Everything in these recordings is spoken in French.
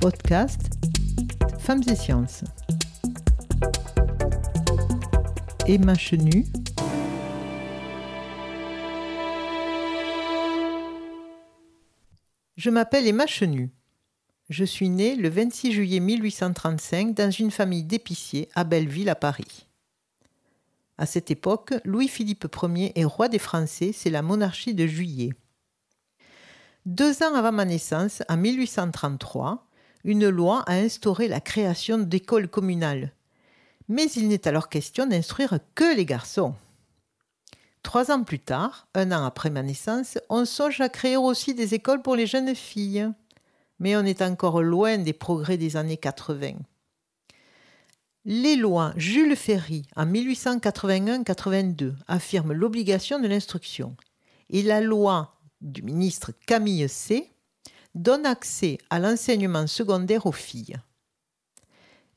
podcast Femmes et Sciences. Emma Chenu. Je m'appelle Emma Chenu. Je suis née le 26 juillet 1835 dans une famille d'épiciers à Belleville, à Paris. À cette époque, Louis-Philippe Ier est roi des Français, c'est la monarchie de Juillet. 2 ans avant ma naissance, en 1833, une loi a instauré la création d'écoles communales. Mais il n'est alors question d'instruire que les garçons. 3 ans plus tard, 1 an après ma naissance, on songe à créer aussi des écoles pour les jeunes filles. Mais on est encore loin des progrès des années 80. Les lois Jules Ferry en 1881-82 affirment l'obligation de l'instruction et la loi du ministre Camille C donne accès à l'enseignement secondaire aux filles.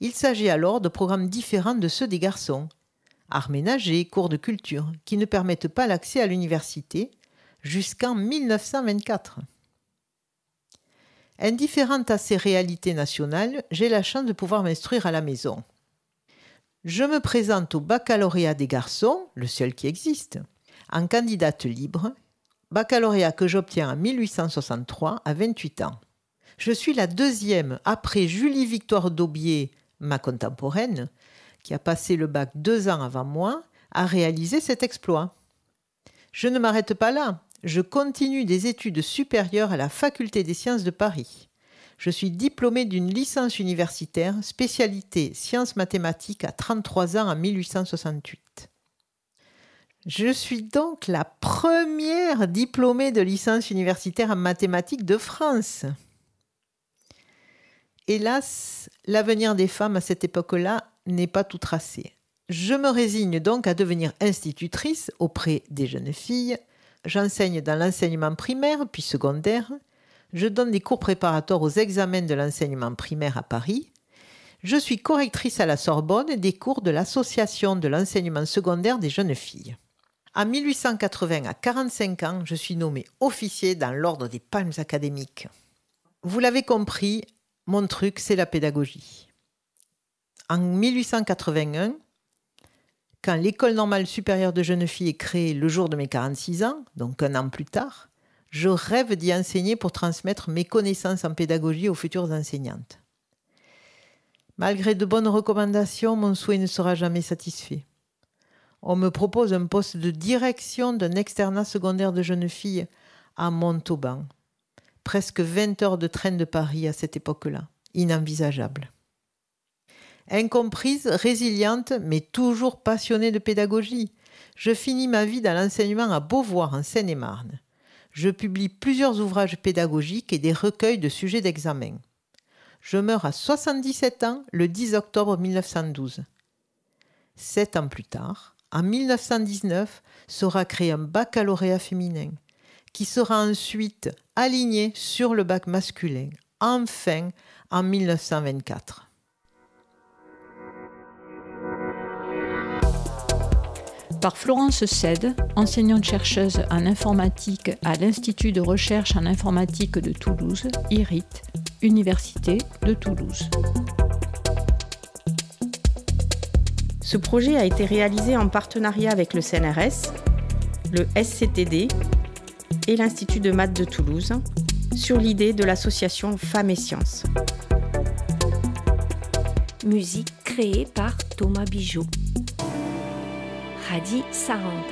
Il s'agit alors de programmes différents de ceux des garçons, arts ménagers, cours de culture, qui ne permettent pas l'accès à l'université jusqu'en 1924. Indifférente à ces réalités nationales, j'ai la chance de pouvoir m'instruire à la maison. Je me présente au baccalauréat des garçons, le seul qui existe, en candidate libre, baccalauréat que j'obtiens en 1863 à 28 ans. Je suis la 2e après Julie-Victoire Daubier, ma contemporaine, qui a passé le bac 2 ans avant moi, à réaliser cet exploit. Je ne m'arrête pas là, je continue des études supérieures à la Faculté des sciences de Paris. Je suis diplômée d'une licence universitaire, spécialité sciences mathématiques à 33 ans en 1868. Je suis donc la première diplômée de licence universitaire en mathématiques de France. Hélas, l'avenir des femmes à cette époque-là n'est pas tout tracé. Je me résigne donc à devenir institutrice auprès des jeunes filles. J'enseigne dans l'enseignement primaire puis secondaire. Je donne des cours préparatoires aux examens de l'enseignement primaire à Paris. Je suis correctrice à la Sorbonne des cours de l'Association de l'enseignement secondaire des jeunes filles. En 1880, à 45 ans, je suis nommée officier dans l'ordre des Palmes académiques. Vous l'avez compris, mon truc, c'est la pédagogie. En 1881, quand l'École normale supérieure de jeunes filles est créée le jour de mes 46 ans, donc 1 an plus tard, je rêve d'y enseigner pour transmettre mes connaissances en pédagogie aux futures enseignantes. Malgré de bonnes recommandations, mon souhait ne sera jamais satisfait. On me propose un poste de direction d'un externat secondaire de jeunes filles à Montauban. Presque 20 heures de train de Paris à cette époque-là. Inenvisageable. Incomprise, résiliente, mais toujours passionnée de pédagogie, je finis ma vie dans l'enseignement à Beauvoir, en Seine-et-Marne. Je publie plusieurs ouvrages pédagogiques et des recueils de sujets d'examen. Je meurs à 77 ans le 10 octobre 1912. 7 ans plus tard, en 1919, sera créé un baccalauréat féminin qui sera ensuite aligné sur le bac masculin, enfin en 1924. Par Florence Sède, enseignante-chercheuse en informatique à l'Institut de recherche en informatique de Toulouse, IRIT, Université de Toulouse. Ce projet a été réalisé en partenariat avec le CNRS, le SCTD et l'Institut de maths de Toulouse, sur l'idée de l'association Femmes et Sciences. Musique créée par Thomas Bijot. Hadi Sarand.